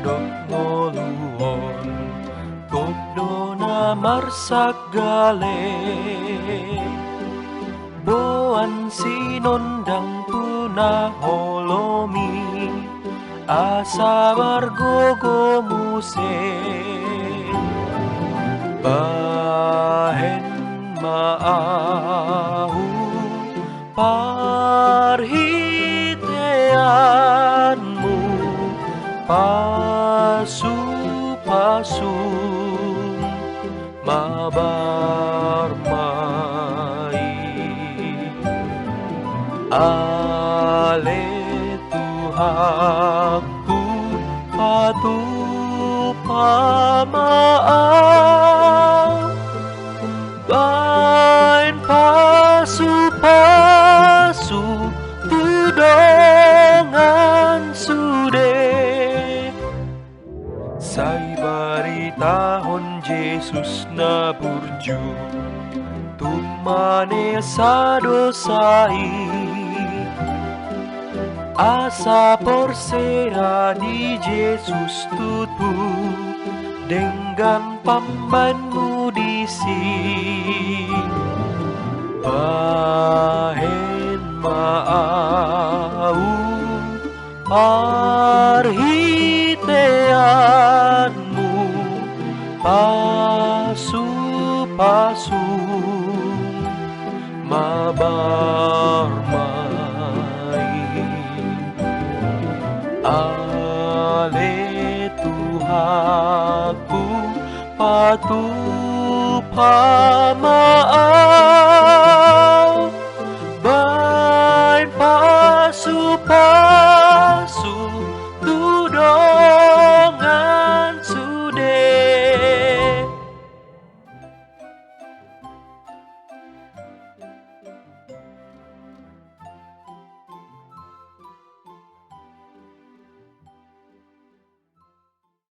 dok ngoluhon Koddo na marsagale Boan sinondang tuna holomi Asa margogo muse Bahen maahu parhiteanmu Pasu-pasu mabarmai Ale Tuhanku patu pamaaf Bain pasu-pasu tudongan sude Sai baritahon Jesus na burju Tumane sa dosai Asa porsera di Jesus tutu Dengan pambanmu disi Bahen maau parhiteanmu Pasu-pasu mabarmai Ale Tuhanku patu pamaaf